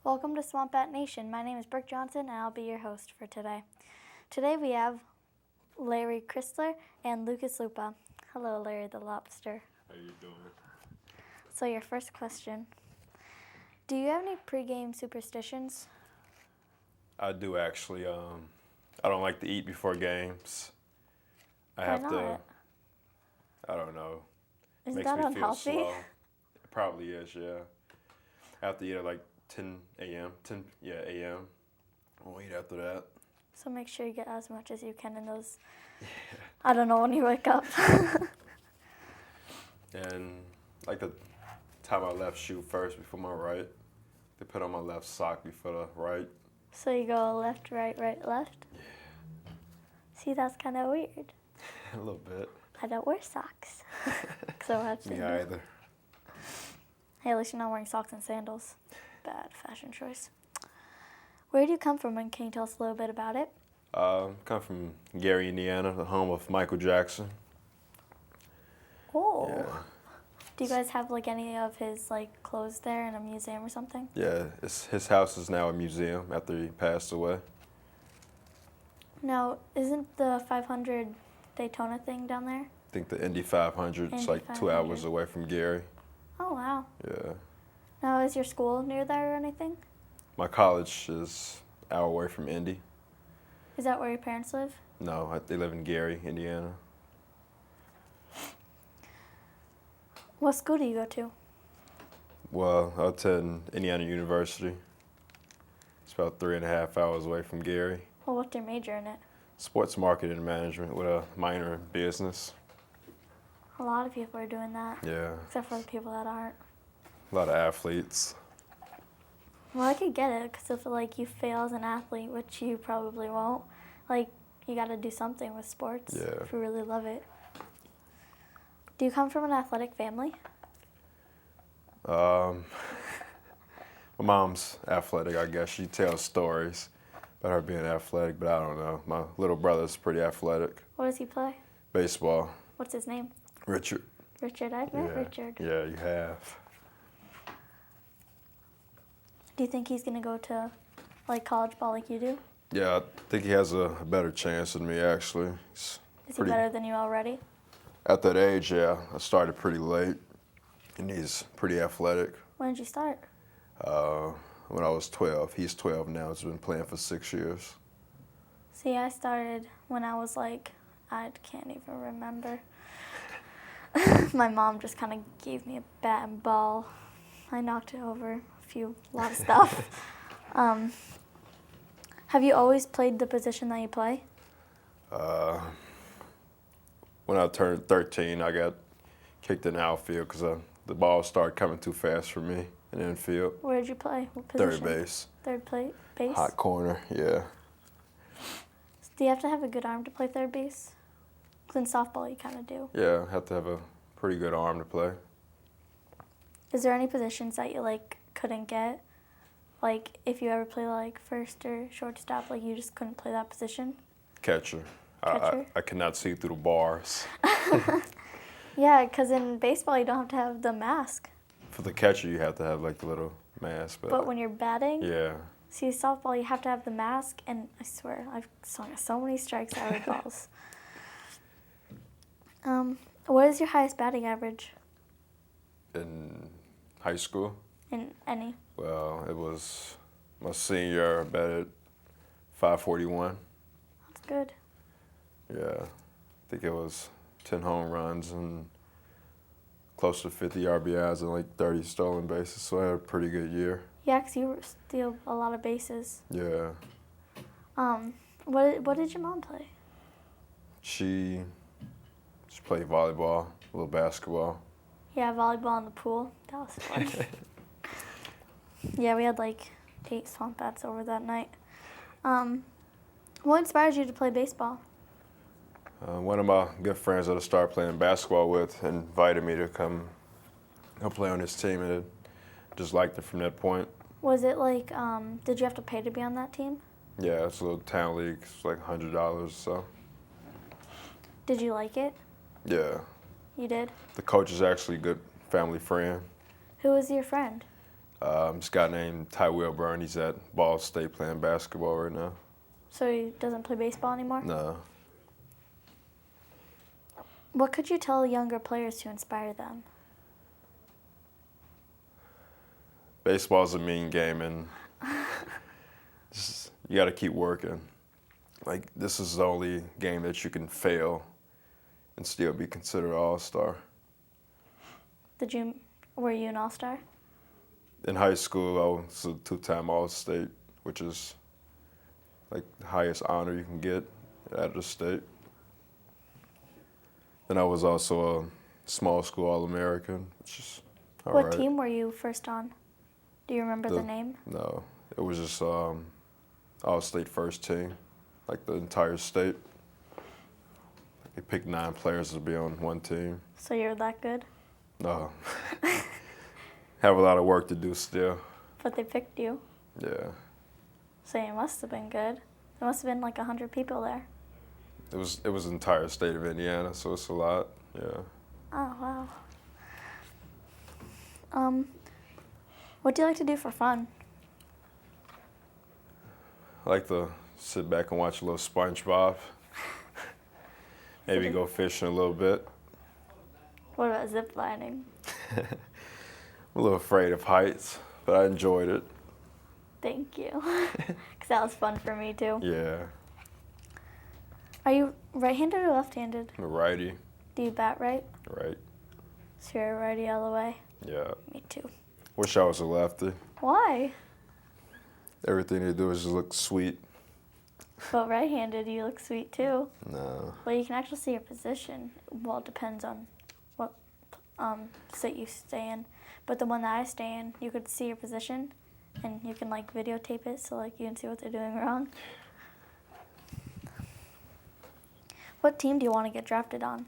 Welcome to Swamp Bat Nation. My name is Brooke Johnson, and I'll be your host for today. Today we have Larry Crisler and Lucas Lupa. Hello, Larry the Lobster. How you doing? So your first question, do you have any pregame superstitions? I do actually. I don't like to eat before games. I Why have not? to. I don't know. Isn't Makes that me unhealthy? feel slow. It probably is, yeah. I have to eat at like 10 a.m. 10 a.m. I won't eat after that. So make sure you get as much as you can in those, I don't know, when you wake up. And like the tie my left shoe first before my right. They put on my left sock before the right. So you go left, right, right, left? Yeah. See, that's kind of weird. A little bit. I don't wear socks. So I have to. Me either. Hey, at least you're not wearing socks and sandals. Bad fashion choice. Where do you come from, and can you tell us a little bit about it? Come from Gary, Indiana, the home of Michael Jackson. Oh. Yeah. Do you guys have like any of his like clothes there in a museum or something? Yeah, his house is now a museum after he passed away. Now, isn't the 500 Daytona thing down there? I think the Indy 500 is Indy like 2 hours 500. away from Gary. Oh, wow. Yeah. Now, is your school near there or anything? My college is an hour away from Indy. Is that where your parents live? No, they live in Gary, Indiana. What school do you go to? Well, I attend Indiana University. It's about 3.5 hours away from Gary. Well, what's your major in it? Sports marketing and management with a minor in business. A lot of people are doing that, Yeah, except for the people that aren't. a lot of athletes. Well, I could get it because if like you fail as an athlete, which you probably won't, like you got to do something with sports Yeah. if you really love it. Do you come from an athletic family? My mom's athletic, I guess. She tells stories about her being athletic, but I don't know. My little brother's pretty athletic. What does he play? Baseball. What's his name? Richard. Richard. I've met Yeah. Richard. Yeah, you have. Do you think he's gonna go to like college ball like you do? Yeah, I think he has a better chance than me, actually. He's Is he better than you already? At that age, yeah. I started pretty late, and he's pretty athletic. When did you start? When I was 12. He's 12 now. He's been playing for 6 years. See, I started when I was like, I can't even remember. My mom just kind of gave me a bat and ball. I knocked it over a lot of stuff. Have you always played the position that you play? When I turned 13, I got kicked in the outfield because the ball started coming too fast for me in the infield. Where did you play? What position? Third base. Base? Hot corner, yeah. Do you have to have a good arm to play third base? 'Cause in softball you kind of do. Yeah, I have to have a pretty good arm to play. Is there any positions that you like couldn't get? Like if you ever play like first or shortstop, like you just couldn't play that position? Catcher. Catcher? I cannot see through the bars. Yeah, because in baseball you don't have to have the mask. For the catcher, you have to have like the little mask. But when you're batting, yeah. see softball you have to have the mask, and I swear I've swung so many strikes out of balls. What is your highest batting average? In high school, In any? well, it was my senior year. I batted 541. That's good. Yeah, I think it was 10 home runs and close to 50 RBIs and like 30 stolen bases. So I had a pretty good year. Yeah, 'cause you steal a lot of bases. Yeah. What did your mom play? She played volleyball, a little basketball. Yeah, volleyball in the pool. That was fun. Yeah, we had like 8 swamp bats over that night. What inspired you to play baseball? One of my good friends that I started playing basketball with invited me to come play on his team, and I just liked it from that point. Was it like, did you have to pay to be on that team? Yeah, it's a little town league. It's like $100 or so. Did you like it? Yeah. You did? The coach is actually a good family friend. Who was your friend? This guy named Ty Wilburn. He's at Ball State playing basketball right now. So he doesn't play baseball anymore? No. What could you tell younger players to inspire them? Baseball's a mean game, and you got to keep working. Like, this is the only game that you can fail and still be considered an all-star. Were you an all-star? In high school, I was a two-time All-State, which is like the highest honor you can get out of the state. Then I was also a small school All-American, which is all right. What team were you first on? Do you remember the name? No, it was just All-State first team, like the entire state. They picked 9 players to be on one team. So you're that good? No. Have a lot of work to do still. But they picked you. Yeah. So you must have been good. There must have been like 100 people there. It was the entire state of Indiana, so it's a lot. Yeah. Oh, wow. What do you like to do for fun? I like to sit back and watch a little SpongeBob. Maybe go fishing a little bit. What about zip lining? I'm a little afraid of heights, but I enjoyed it. Thank you. Because that was fun for me too. Yeah. Are you right-handed or left-handed? I'm a righty. Do you bat right? Right. So you're a righty all the way? Yeah. Me too. Wish I was a lefty. Why? Everything they do is just look sweet. But right-handed, you look sweet too. No. Well, you can actually see your position. Well, it depends on what state you stay in. But the one that I stay in, you could see your position, and you can like videotape it so like you can see what they're doing wrong. What team do you want to get drafted on?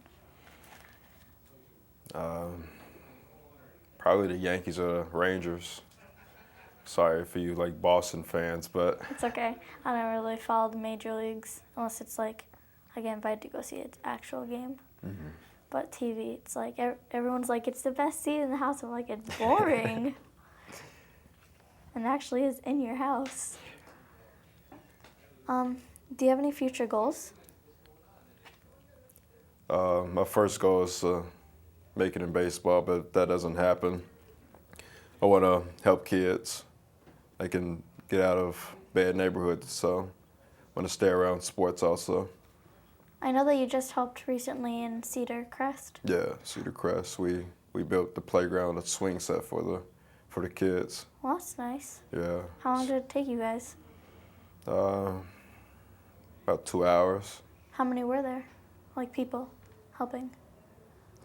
Probably the Yankees or the Rangers. Sorry for you like Boston fans, but It's okay. I don't really follow the major leagues unless it's like I get invited to go see an actual game. mm-hmm. But TV, it's like everyone's like, it's the best seat in the house. I'm like, it's boring. And it actually is in your house. Do you have any future goals? My first goal is to make it in baseball, but that doesn't happen. I want to help kids. They can get out of bad neighborhoods, so I want to stay around sports also. I know that you just helped recently in Cedar Crest. Yeah, Cedar Crest. We built the playground, a swing set for the kids. Well, that's nice. Yeah. How long did it take you guys? About 2 hours. How many were there? Like people helping?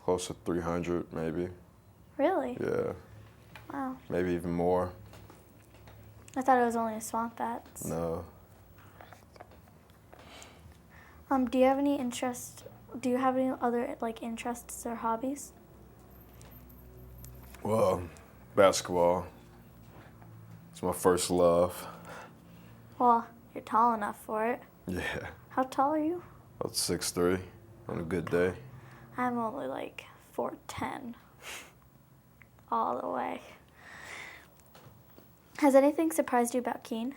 Close to 300 maybe. Really? Yeah. Wow. Maybe even more. I thought it was only swamp bats. No. Do you have any interest? Do you have any other like interests or hobbies? Well, basketball. It's my first love. Well, you're tall enough for it. Yeah. How tall are you? About 6'3" on a good day. I'm only like 4'10". All the way. Has anything surprised you about Keene?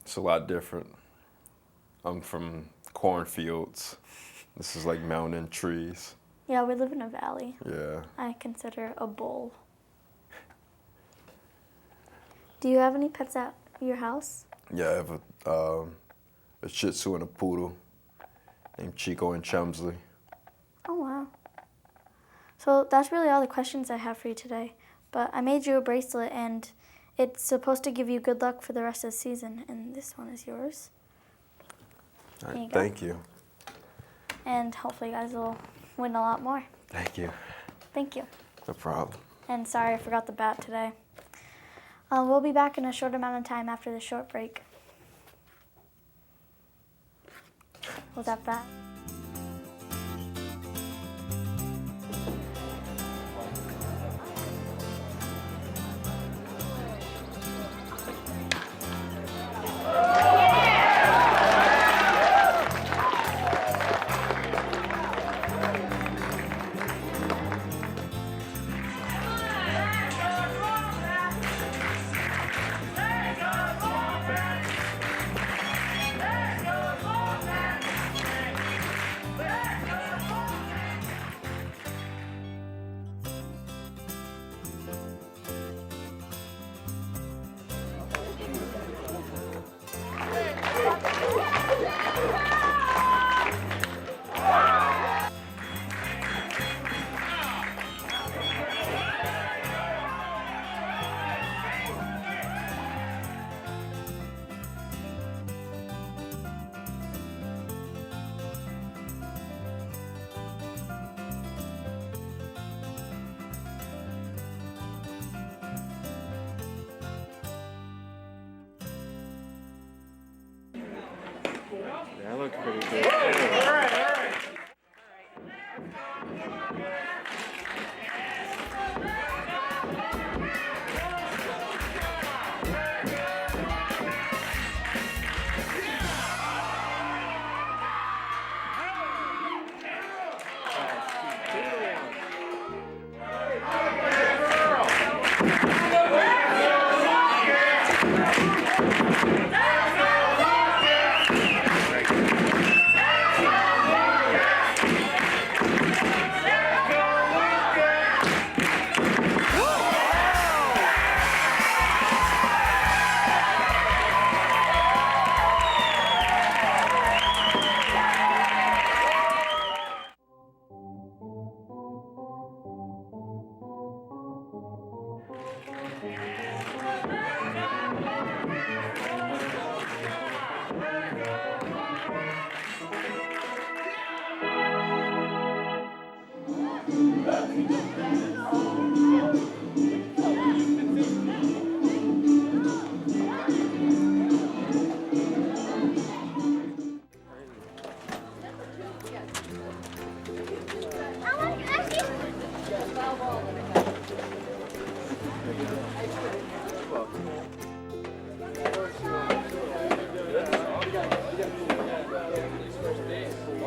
It's a lot different. I'm from cornfields. This is like mountain trees. Yeah, we live in a valley. Yeah. I consider a bowl. Do you have any pets at your house? Yeah, I have a Shih Tzu and a poodle named Chico and Chumsley. Oh, wow. So that's really all the questions I have for you today. But I made you a bracelet, and it's supposed to give you good luck for the rest of the season. And this one is yours. All There right, you go. thank you. And hopefully you guys will win a lot more. Thank you. Thank you. No problem. And sorry I forgot the bat today. We'll be back in a short amount of time after the short break. Was that bat? That looked pretty good too.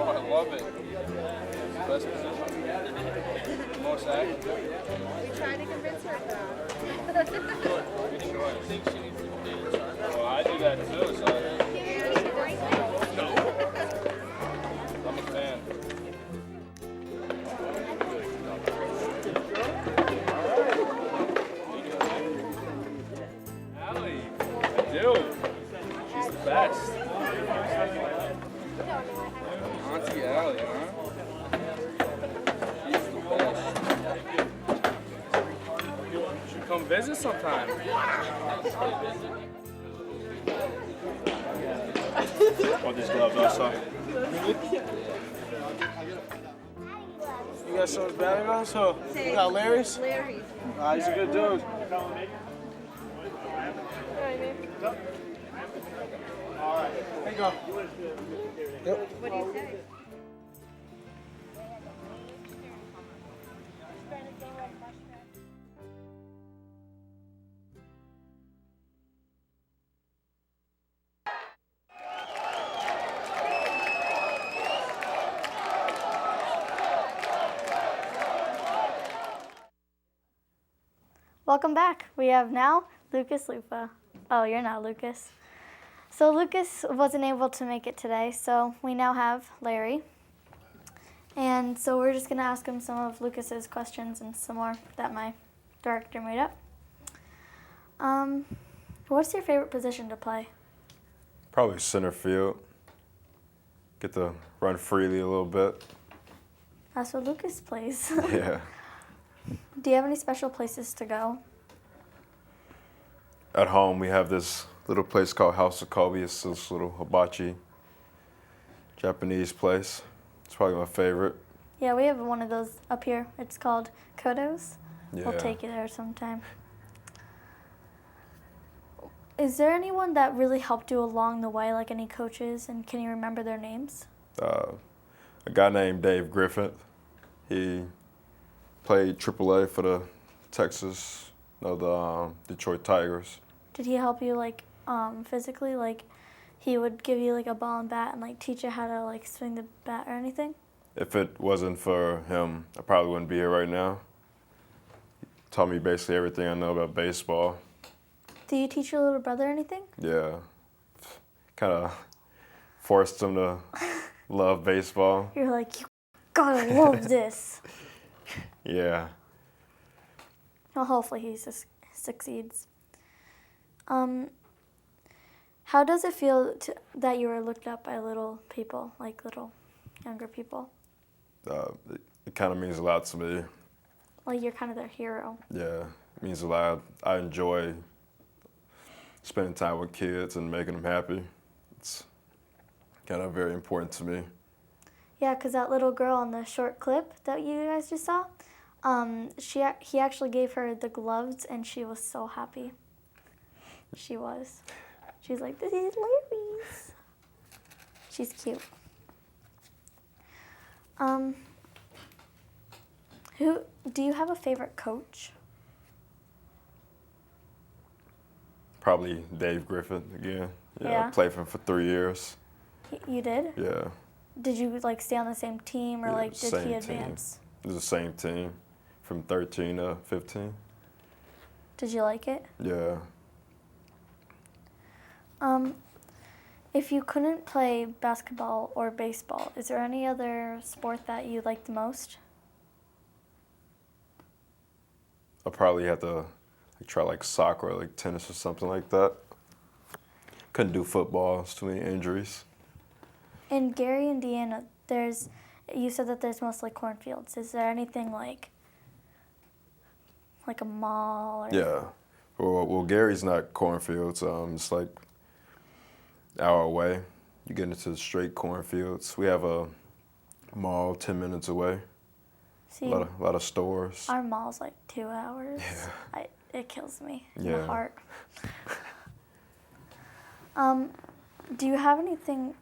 Oh, I love it. Best position. More sack. We tried to convince her Good choice. I think she needs to do. Well, I do that too, so I'm a fan. Allie, I do. She's the best. Auntie Allie, huh? She's the best. Should come visit sometime. Want these gloves also? You got some batting gloves? So you got Larry's? Larry's. He's a good dude. There you go. Yep. What do you say? Welcome back. We have now Lucas Lupa. Oh, you're not Lucas. So Lucas wasn't able to make it today, so we now have Larry. And so we're just going to ask him some of Lucas's questions and some more that my director made up. What's your favorite position to play? Probably center field. Get to run freely a little bit. That's what Lucas plays. Yeah. Do you have any special places to go? At home, we have this little place called House of Kobe. It's this little hibachi Japanese place. It's probably my favorite. Yeah, we have one of those up here. It's called Kodo's. Yeah. We'll take you there sometime. Is there anyone that really helped you along the way, like any coaches, and can you remember their names? A guy named Dave Griffith. He played AAA for the Detroit Tigers. Did he help you like physically? Like he would give you like a ball and bat and like teach you how to like swing the bat or anything? If it wasn't for him, I probably wouldn't be here right now. He taught me basically everything I know about baseball. Do you teach your little brother anything? Yeah. Kind of forced him to love baseball. You're like, you gotta love this. Yeah. Well, hopefully he succeeds. How does it feel that you were looked up by little people, like little younger people? It kind of means a lot to me. Like you're kind of their hero. Yeah, it means a lot. I enjoy spending time with kids and making them happy. It's kind of very important to me. Yeah, because that little girl on the short clip that you guys just saw, he actually gave her the gloves, and she was so happy. She was. She's like, this is Larry's. She's cute. Who do you have a favorite coach? Probably Dave Griffith again. Yeah. I played for him for 3 years. You did? Yeah. Did you like stay on the same team or Yeah, like did he same advance? It was the same team from 13 to 15. Did you like it? Yeah. If you couldn't play basketball or baseball, is there any other sport that you like the most? I'll probably have to try like soccer or like tennis or something like that. Couldn't do football, it's too many injuries. In Gary, Indiana, you said that there's mostly cornfields. Is there anything like a mall or? Yeah. Well, Gary's not cornfields. It's like an hour away. You get into the straight cornfields. We have a mall 10 minutes away. See, A lot of stores. our mall's like 2 hours. Yeah. It kills me in Yeah. the heart. Do you have anything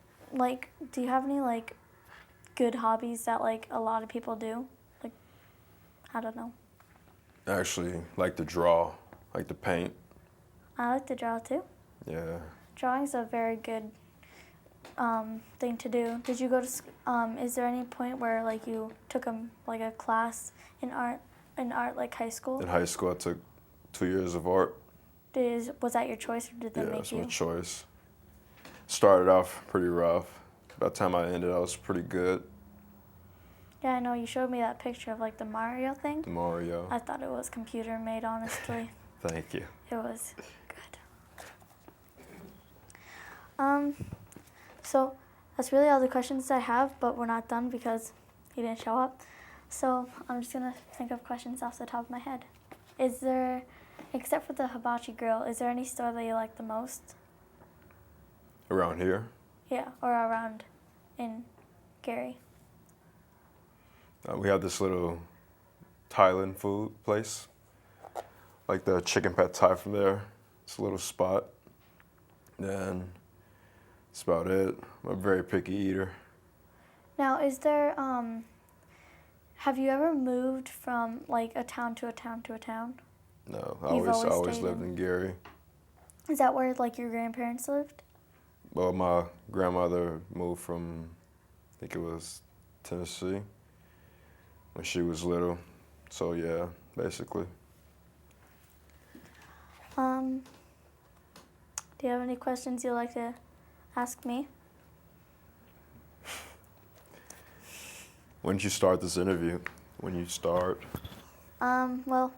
do you have any like good hobbies that like a lot of people do? Like, I don't know. I actually like to draw, like to paint. I like to draw too. Yeah. Drawing's a very good thing to do. Did you go to? Is there any point where like you took a class in art like high school? In high school, I took 2 years of art. Was that your choice or did they Yeah, make it's you? my choice. Started off pretty rough. By the time I ended, I was pretty good. Yeah, I know. You showed me that picture of like the Mario thing. Mario. I thought it was computer made, honestly. Thank you. It was good. So that's really all the questions I have, but we're not done because he didn't show up. So I'm just gonna think of questions off the top of my head. Is there, except for the hibachi grill, is there any store that you like the most? Around here? Yeah, or around in Gary? We have this little Thailand food place. Like the chicken pad thai from there. It's a little spot. Then that's about it. I'm a very picky eater. Now, is there, have you ever moved from like a town to a town to a town? No, You've I always always stayed lived in Gary. Is that where like your grandparents lived? Well, my grandmother moved from, I think it was Tennessee, when she was little. So yeah, basically. Do you have any questions you'd like to ask me? When did you start this interview? When you start? Well,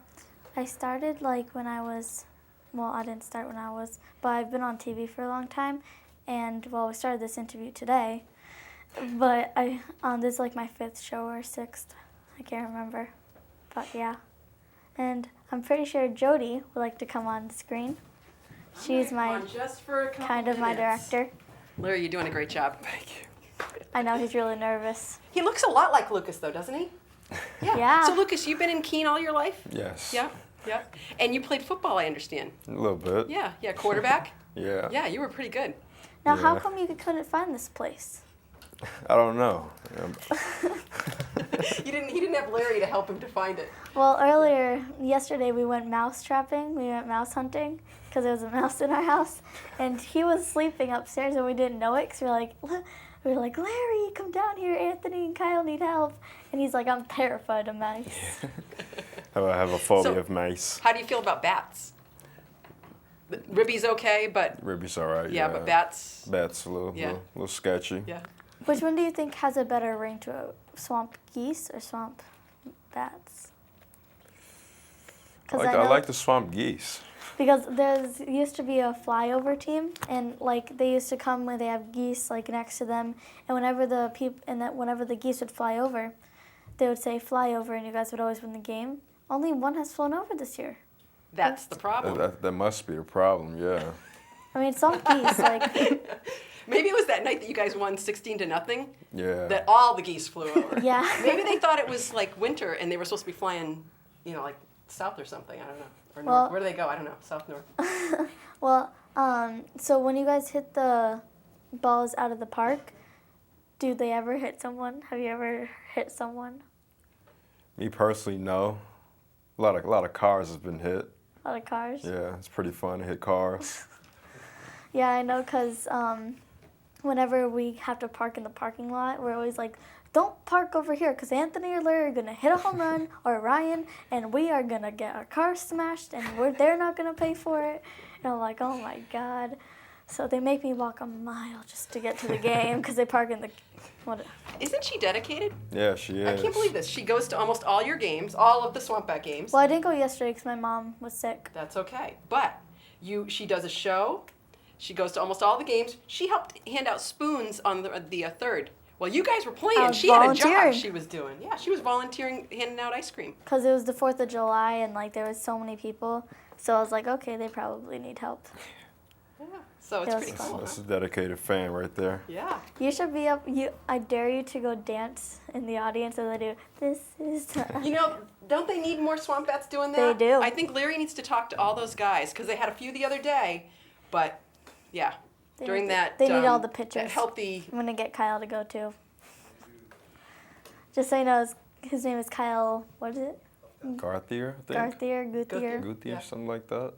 I started like when I was, well, I didn't start when I was, but I've been on TV for a long time, and well, we started this interview today, but this is like my 5th show or 6th, I can't remember, but yeah. And I'm pretty sure Jody would like to come on the screen. She's my, just for a couple kind of my minutes. director. Larry, you're doing a great job. Thank you. I know he's really nervous. He looks a lot like Lucas, though, doesn't he? Yeah. Yeah. So, Lucas, you've been in Keene all your life? Yes. Yeah. Yeah. And you played football, I understand. A little bit. Yeah. Yeah. Quarterback? Yeah. Yeah, you were pretty good. Now, how Yeah. come you couldn't find this place? I don't know. He didn't have Larry to help him to find it. Well, yesterday, we went mouse trapping. We went mouse hunting because there was a mouse in our house. And he was sleeping upstairs and we didn't know it because we were like, Larry, come down here. Anthony and Kyle need help. And he's like, I'm terrified of mice. I have a phobia So- of mice. How do you feel about bats? Ribby's okay, but Ribby's all right. yeah, but bats. Bats a little, Yeah. little sketchy. Yeah. Which one do you think has a better ring to it? Swamp geese or swamp bats? I like the swamp geese. Because there used to be a flyover team, and like they used to come when they have geese like next to them, and whenever the geese would fly over, they would say fly over, and you guys would always win the game. Only one has flown over this year. That's the problem. That must be the problem, yeah. I mean, swamp geese, like Maybe it was that night that you guys won 16-0 Yeah. that all the geese flew over. yeah. Maybe they thought it was like winter and they were supposed to be flying, like south or something. I don't know. Or Well- north. Where do they go? I don't know. South, north. Well, so when you guys hit the balls out of the park, Do they ever hit someone? Have you ever hit someone? Me personally, no. A lot of cars have been hit. A lot of cars? Yeah, it's pretty fun to hit cars. Yeah, I know, because whenever we have to park in the parking lot, we're always like, don't park over here, because Anthony or Larry are going to hit a home run, or Ryan, and we are going to get our car smashed, and they're not going to pay for it. And I'm like, oh my God. So they make me walk a mile just to get to the game, because they park in the... What? Isn't she dedicated? Yeah, she is. I can't believe this. She goes to almost all your games, all of the Swampback games. Well, I didn't go yesterday because my mom was sick. That's okay. But she does a show. She goes to almost all the games. She helped hand out spoons on the third. While you guys were playing, she had a job she was doing. Yeah, she was volunteering, handing out ice cream. Because it was the 4th of July and like there was so many people. So I was like, okay, they probably need help. Yeah, so it's pretty cool. That's a dedicated fan right there. Yeah. You should be up. I dare you to go dance in the audience as they do. This is time. You know, don't they need more Swamp Bats doing that? They do. I think Larry needs to talk to all those guys because they had a few the other day, but yeah, They during need that. They need all the That pictures. healthy. I'm gonna get Kyle to go too. Just so you know, his name is Kyle. What is it? Garthier, I think. Guthier. Guthier, Yeah. something like that.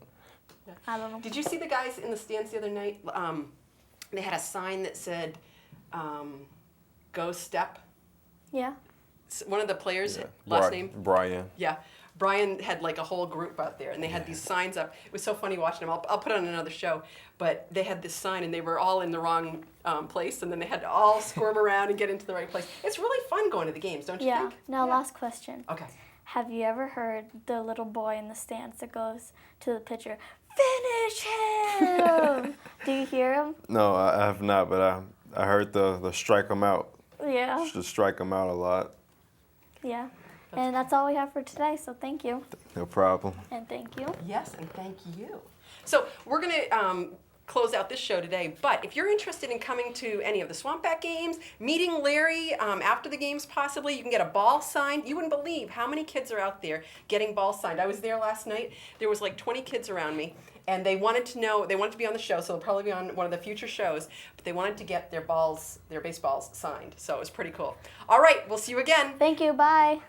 I don't know. Did you see the guys in the stands the other night? They had a sign that said, "Go Step." Yeah. One of the players, Yeah. last name. Brian. Yeah. Brian had like a whole group out there, and they had these signs up. It was so funny watching them. I'll put it on another show. But they had this sign, and they were all in the wrong place, and then they had to all squirm around and get into the right place. It's really fun going to the games, don't you Yeah. think? Now, last question. Okay. Have you ever heard the little boy in the stands that goes to the pitcher, finish him? Do you hear him? No, I have not, but I heard the strike him out. Yeah. Just strike him out a lot. Yeah. And that's all we have for today, so thank you. No problem. And thank you. Yes, and thank you. So we're going to close out this show today, but if you're interested in coming to any of the Swampback games, meeting Larry after the games possibly, you can get a ball signed. You wouldn't believe how many kids are out there getting balls signed. I was there last night. There was like 20 kids around me, and they wanted to know, they wanted to be on the show, so they'll probably be on one of the future shows, but they wanted to get their baseballs signed, so it was pretty cool. All right, we'll see you again. Thank you. Bye.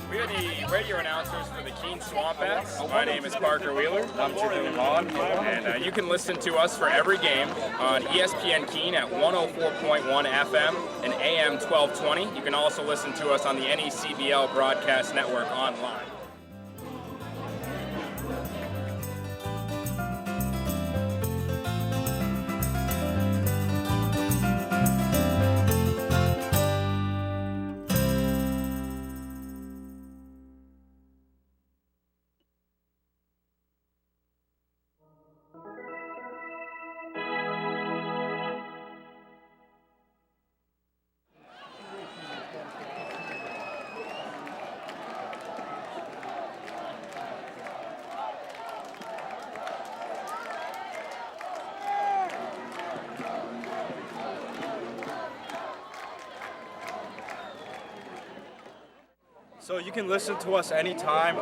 We are the radio announcers for the Keene Swamp Bats. My name is Parker Wheeler. I'm Trevor Hahn. And you can listen to us for every game on ESPN Keene at 104.1 FM and AM 1220. You can also listen to us on the NECBL Broadcast Network online. So you can listen to us anytime,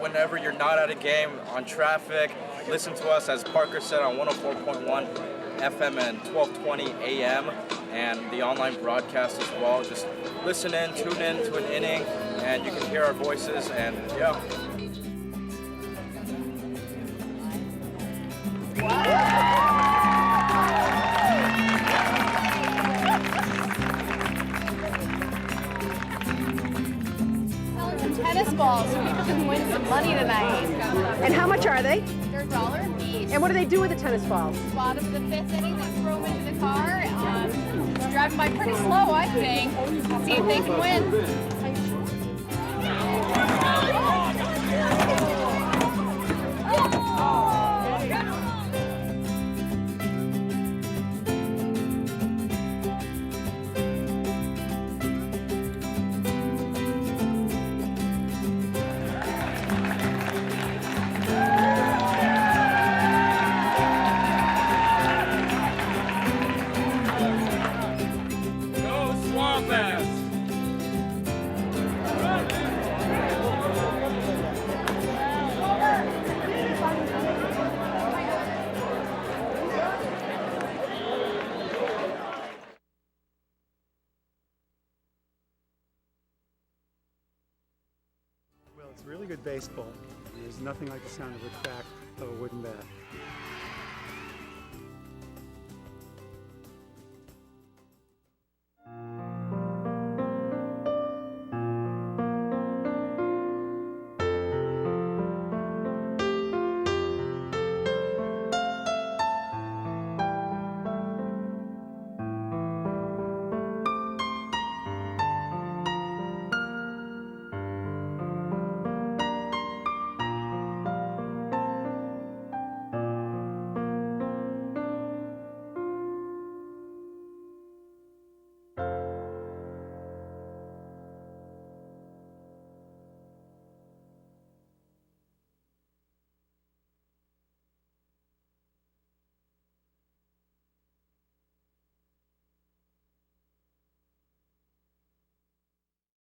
whenever you're not at a game, on traffic. Listen to us, as Parker said, on 104.1 FM and 1220 AM, and the online broadcast as well. Just listen in, tune in to an inning, and you can hear our voices, and yeah. Tennis balls so people can win some money tonight. And how much are they? They're $1 apiece. And what do they do with the tennis balls? Bottom of the fifth inning, they throw them into the car. Drive driving by pretty slow, I think. See if they can win. Well, it's really good baseball. There's nothing like the sound of a crack of a wooden bat.